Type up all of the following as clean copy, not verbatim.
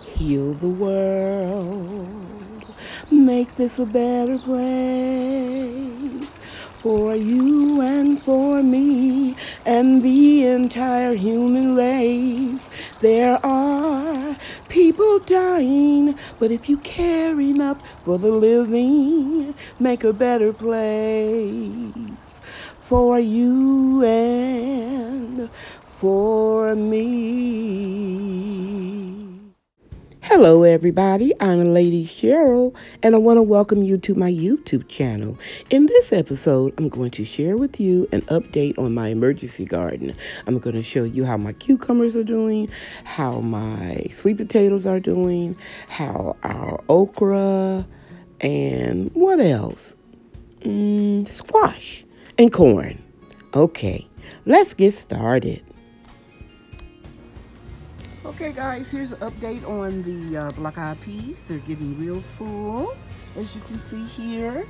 Heal the world. Make this a better place for you and for me and the entire human race. There are people dying, but if you care enough for the living, make a better place for you and for me. Hello everybody, I'm Lady Cheryl and I want to welcome you to my YouTube channel. In this episode, I'm going to share with you an update on my emergency garden. I'm going to show you how my cucumbers are doing, how my sweet potatoes are doing, how our okra, and what else? Squash and corn. Okay, let's get started. Okay guys, here's an update on the black-eyed peas. They're getting real full. As you can see here,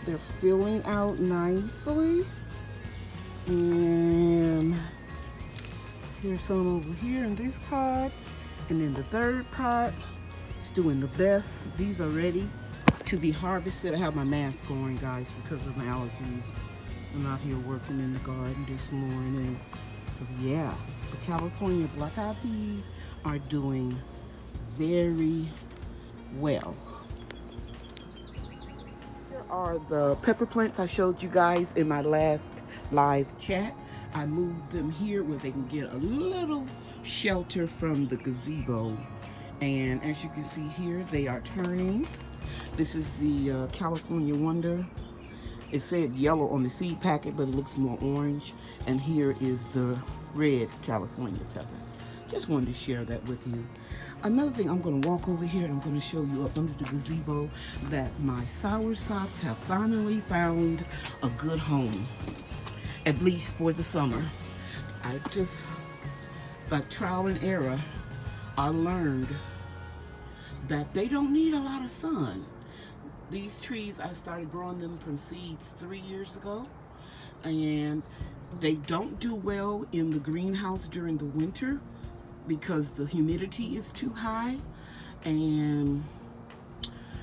they're filling out nicely. And here's some over here in this pot. And then the third pot is doing the best. These are ready to be harvested. I have my mask on, guys, because of my allergies. I'm out here working in the garden this morning. So yeah, the California black-eyed peas are doing very well. Here are the pepper plants I showed you guys in my last live chat. I moved them here where they can get a little shelter from the gazebo. And as you can see here, they are turning. This is the California Wonder. It said yellow on the seed packet, but it looks more orange. And here is the red California pepper. Just wanted to share that with you. Another thing, I'm going to walk over here and I'm going to show you up under the gazebo that my soursops have finally found a good home, at least for the summer. I just, by trial and error, I learned that they don't need a lot of sun. These trees, I started growing them from seeds 3 years ago, and they don't do well in the greenhouse during the winter because the humidity is too high. And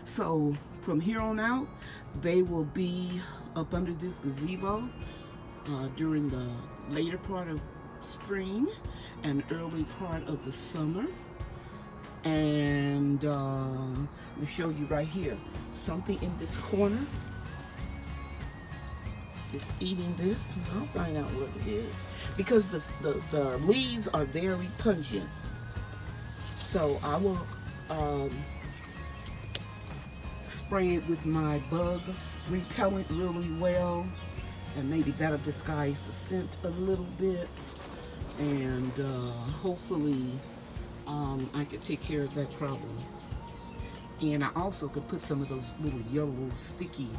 so from here on out, they will be up under this gazebo during the later part of spring and early part of the summer. And let me show you right here, something in this corner is eating this. I'll find out what it is, because the leaves are very pungent. So I will spray it with my bug repellent really well, and maybe that'll disguise the scent a little bit, and hopefully I could take care of that problem. And I also could put some of those little yellow sticky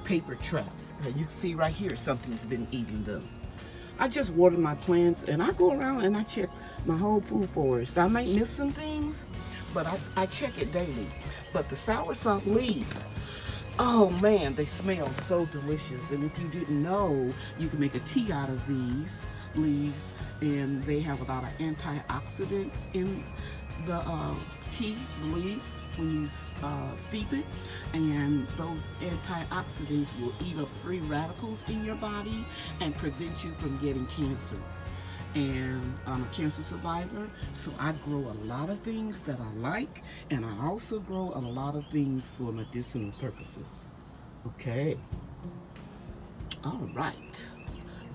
paper traps. You can see right here, something's been eating them. I just water my plants, and I go around and I check my whole food forest. I might miss some things, but I check it daily. But the soursop leaves, oh man, they smell so delicious. And if you didn't know, you can make a tea out of these leaves, and they have a lot of antioxidants in the tea, the leaves, when you steep it, and those antioxidants will eat up free radicals in your body and prevent you from getting cancer. And I'm a cancer survivor, so I grow a lot of things that I like, and I also grow a lot of things for medicinal purposes. Okay, all right.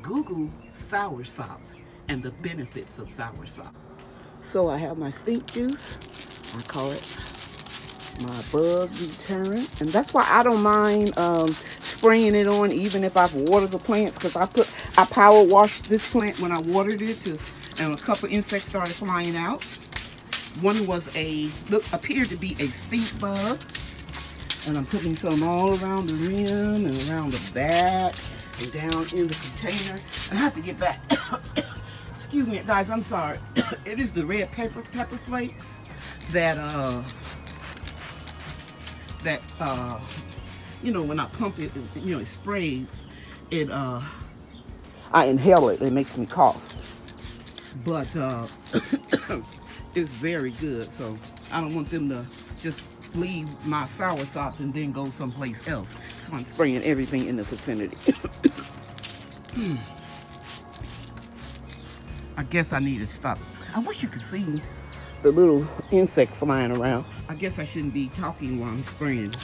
Google soursop and the benefits of soursop. So I have my stink juice. I call it my bug deterrent, and that's why I don't mind spraying it on, even if I've watered the plants, because I power washed this plant when I watered it, and a couple insects started flying out. One was appeared to be a stink bug, and I'm putting some all around the rim and around the back and down in the container. And I have to get back. Excuse me, guys, I'm sorry. It is the red pepper flakes that you know, when I pump it, you know, it sprays. It I inhale it. It makes me cough. But It's very good, so I don't want them to just leave my sourshops and then go someplace else. So I'm spraying everything in the vicinity. I guess I need to stop. I wish you could see the little insects flying around. I guess I shouldn't be talking while I'm spraying.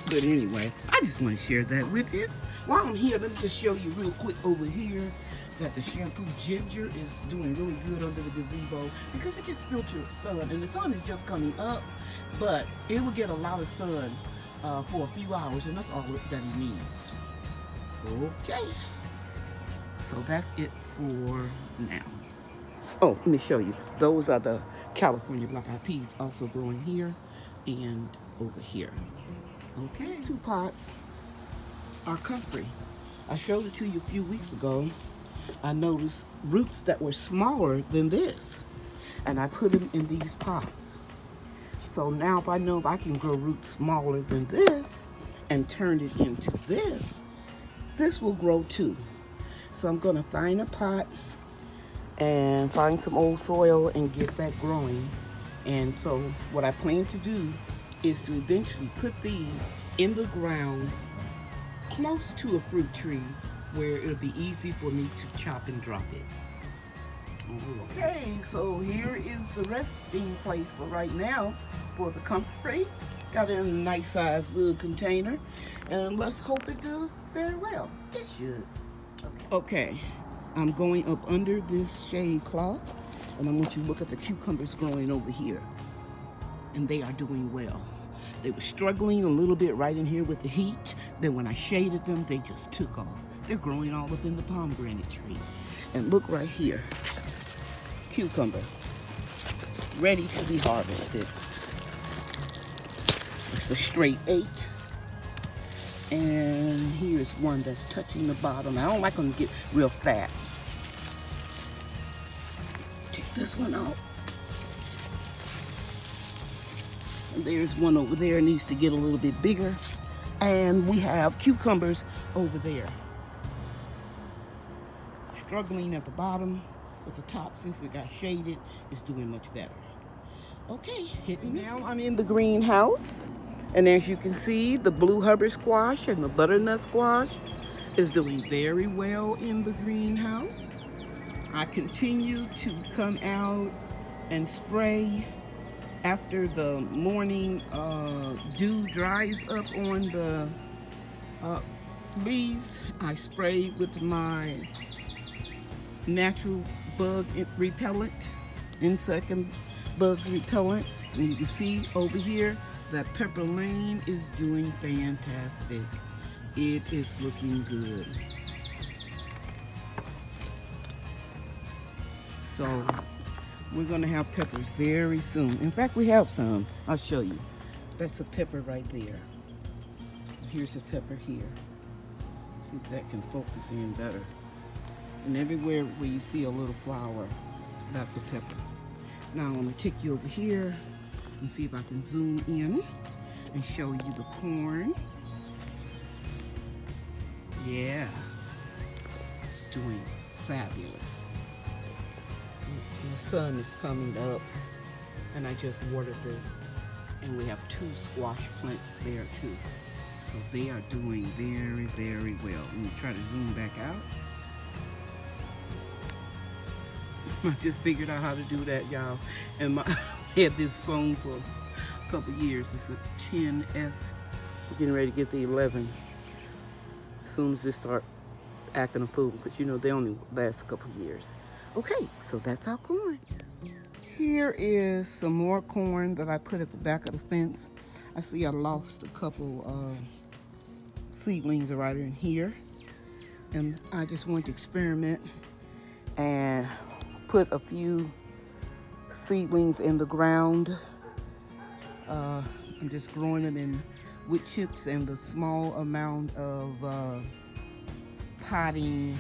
But anyway, I just want to share that with you. While I'm here, let me just show you real quick over here that the shampoo ginger is doing really good under the gazebo because it gets filtered sun, and the sun is just coming up, but it will get a lot of sun for a few hours, and that's all that it needs. Okay, so that's it for now. Oh, let me show you. Those are the California black-eyed peas also growing here and over here. Okay, these 2 pots are Comfrey. I showed it to you a few weeks ago. I noticed roots that were smaller than this, and I put them in these pots. So now if I know if I can grow roots smaller than this and turn it into this, this will grow too. So I'm gonna find a pot and find some old soil and get that growing. And so what I plan to do is to eventually put these in the ground close to a fruit tree where it'll be easy for me to chop and drop it. Okay, so here is the resting place for right now for the Comfrey. Got it in a nice sized little container, and let's hope it do very well. It should. Okay, I'm going up under this shade cloth, and I want you to look at the cucumbers growing over here, and they are doing well. They were struggling a little bit right in here with the heat. Then when I shaded them, they just took off. They're growing all up in the pomegranate tree. And look right here, cucumber, ready to be harvested. It's a straight 8. And here's one that's touching the bottom. I don't like them to get real fat. Take this one out. And there's one over there, needs to get a little bit bigger. And we have cucumbers over there. Struggling at the bottom, but the top, since it got shaded, is doing much better. Okay, now I'm in the greenhouse, and as you can see, the blue hubbard squash and the butternut squash is doing very well in the greenhouse. I continue to come out and spray after the morning dew dries up on the leaves. I spray with my natural bug repellent, insect and bugs repellent. And you can see over here that Pepper Lane is doing fantastic. It is looking good. So we're gonna have peppers very soon. In fact, we have some. I'll show you. That's a pepper right there. Here's a pepper here. See if that can focus in better. And everywhere where you see a little flower, that's a pepper. Now I'm going to take you over here and see if I can zoom in and show you the corn. Yeah, it's doing fabulous. The sun is coming up, and I just watered this, and we have 2 squash plants there too. So they are doing very, very well. Let me try to zoom back out. I just figured out how to do that, y'all. And I had this phone for a couple years. It's a 10S. I'm getting ready to get the 11 as soon as they start acting a fool. But you know, they only last a couple years. Okay, so that's our corn. Here is some more corn that I put at the back of the fence. I see I lost a couple seedlings right in here. And I just wanted to experiment and put a few seedlings in the ground. I'm just growing them in wood chips and the small amount of potting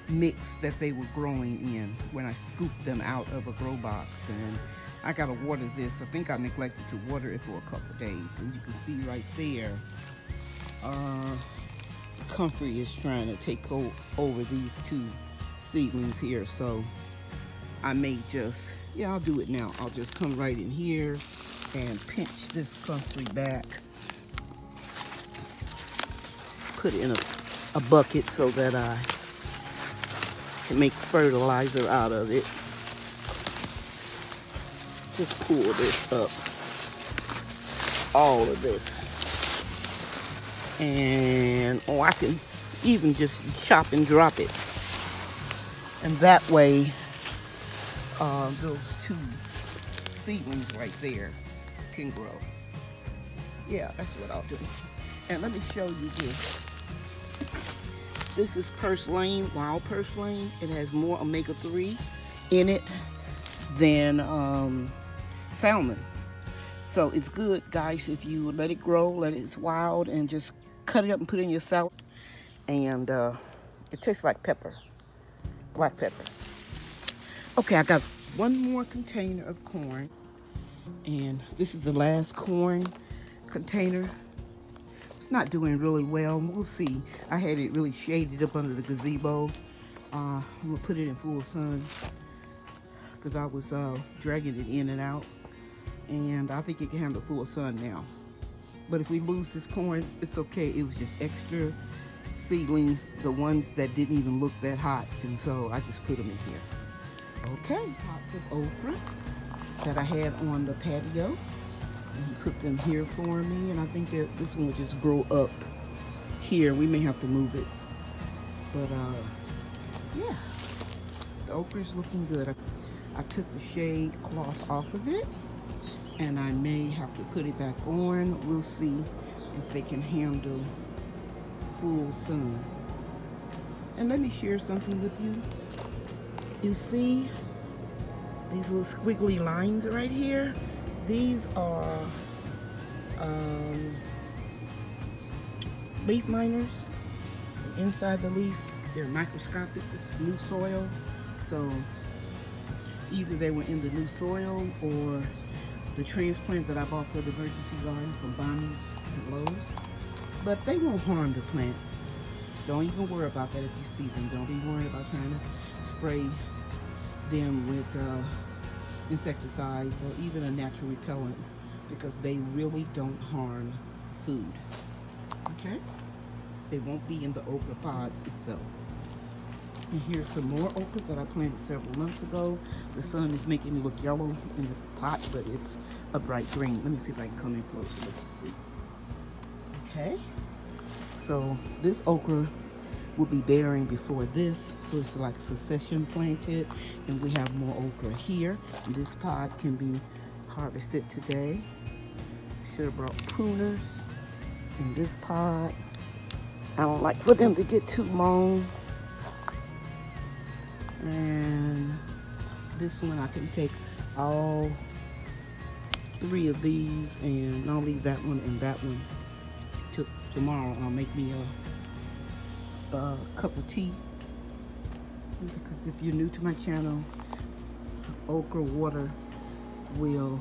mix that they were growing in when I scooped them out of a grow box. And I gotta water this. I think I neglected to water it for a couple of days. And you can see right there, Comfrey is trying to take over these 2 seedlings here. So I may just Yeah, I'll do it now. I'll just come right in here and pinch this Comfrey back. Put it in a bucket so that I can make fertilizer out of it. Just pull this up. All of this. And, I can even just chop and drop it. And that way, those two seedlings right there can grow. Yeah, that's what I'll do. And let me show you this. This is purslane, wild purslane. It has more omega-3 in it than salmon. So it's good, guys, if you let it grow, let it wild, and just cut it up and put it in your salad. And it tastes like pepper, black pepper. Okay, I got one more container of corn. And this is the last corn container. It's not doing really well. We'll see. I had it really shaded up under the gazebo. I'm gonna put it in full sun because I was dragging it in and out. And I think it can handle full sun now. But if we lose this corn, it's okay. It was just extra seedlings, the ones that didn't even look that hot. And so I just put them in here. Okay, pots of okra that I had on the patio. And he put them here for me. And I think that this one will just grow up here. We may have to move it. But yeah, the okra's looking good. I took the shade cloth off of it. And I may have to put it back on. We'll see if they can handle full sun. And let me share something with you. You see these little squiggly lines right here? These are leaf miners. Inside the leaf, they're microscopic. This is new soil. So either they were in the new soil or the transplant that I bought for the emergency garden from Bonnie's and Lowe's. But they won't harm the plants. Don't even worry about that if you see them. Don't be worried about trying to spray them with insecticides or even a natural repellent, because they really don't harm food. Okay? They won't be in the okra pods itself. And here's some more okra that I planted several months ago. The sun is making it look yellow in the pot, but it's a bright green. Let me see if I can come in closer, let you see. Okay, so this okra will be bearing before this, so it's like succession planted, and we have more okra here. And this pod can be harvested today. Should have brought pruners in this pod. I don't like for them to get too long. And this one I can take all three of these, and I'll leave that one and that one till tomorrow. I'll make me a cup of tea, because if you're new to my channel, okra water will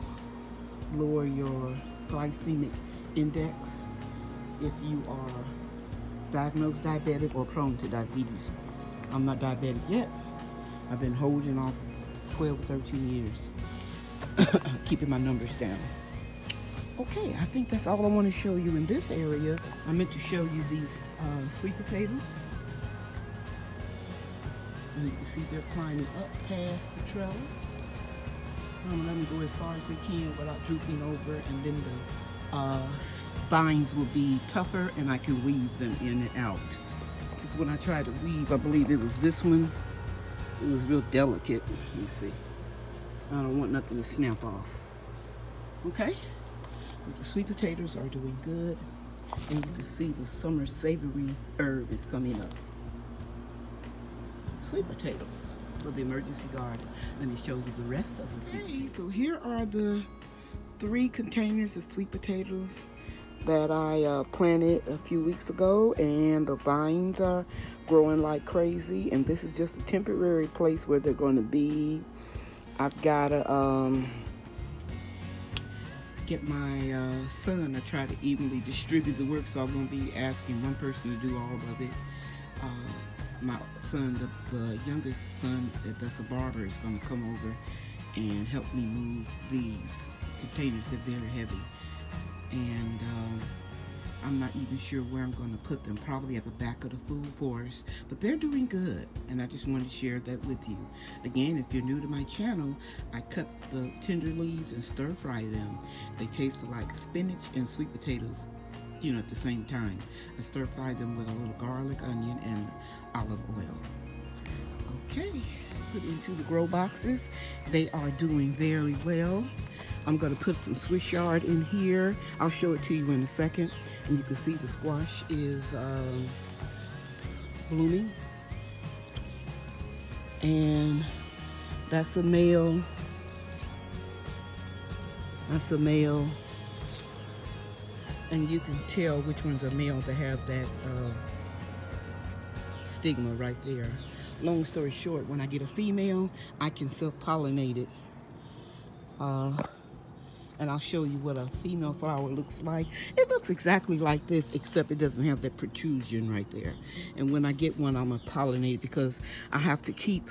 lower your glycemic index if you are diagnosed diabetic or prone to diabetes. I'm not diabetic yet. I've been holding off 12 or 13 years, keeping my numbers down. Okay, I think that's all I want to show you in this area. I meant to show you these sweet potatoes. And you can see they're climbing up past the trellis. I'm gonna let them go as far as they can without drooping over, and then the spines will be tougher and I can weave them in and out. Because when I tried to weave, I believe it was this one, it was real delicate. Let me see. I don't want nothing to snap off. Okay? But the sweet potatoes are doing good. And you can see the summer savory herb is coming up. Sweet potatoes for the emergency garden. Let me show you the rest of the sweet potatoes. So here are the 3 containers of sweet potatoes that I planted a few weeks ago, and the vines are growing like crazy, and this is just a temporary place where they're going to be. I've got to get my son to try to evenly distribute the work, so I'm going to be asking one person to do all of it. My son, the youngest son that's a barber, is going to come over and help me move these containers. They're very heavy, and I'm not even sure where I'm going to put them, probably at the back of the food forest, but they're doing good, and I just wanted to share that with you. Again, if you're new to my channel, I cut the tender leaves and stir fry them. They taste like spinach and sweet potatoes, you know, at the same time. I stir fry them with a little garlic, onion, and olive oil. Okay, put into the grow boxes. They are doing very well. I'm going to put some Swiss Chard in here. I'll show it to you in a second. And you can see the squash is blooming. And that's a male. That's a male. And you can tell which one's a male that have that stigma right there. Long story short, when I get a female, I can self-pollinate it. And I'll show you what a female flower looks like. It looks exactly like this, except it doesn't have that protrusion right there. And when I get one, I'm gonna pollinate it because I have to keep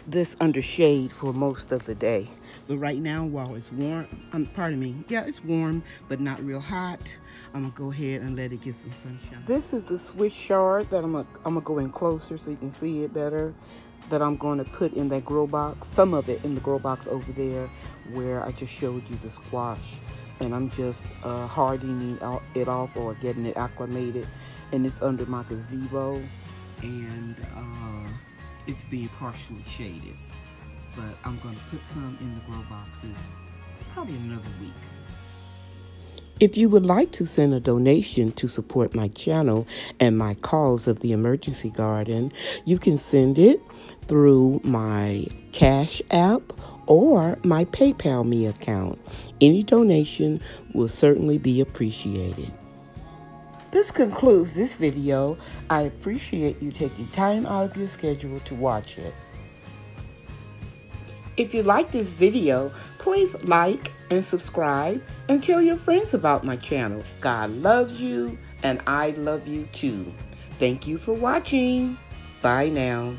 this under shade for most of the day. But right now, while it's warm, pardon me, yeah, it's warm, but not real hot, I'm gonna go ahead and let it get some sunshine. This is the Swiss Chard that I'm gonna go in closer so you can see it better, that I'm going to put in that grow box, some of it in the grow box over there where I just showed you the squash. And I'm just hardening it off or getting it acclimated. And it's under my gazebo, and it's being partially shaded. But I'm going to put some in the grow boxes probably in another week. If you would like to send a donation to support my channel and my cause of the emergency garden, you can send it through my Cash App or my PayPal me account. Any donation will certainly be appreciated. This concludes this video. I appreciate you taking time out of your schedule to watch it. If you like this video, please like and subscribe and tell your friends about my channel. God loves you and I love you too. Thank you for watching. Bye now.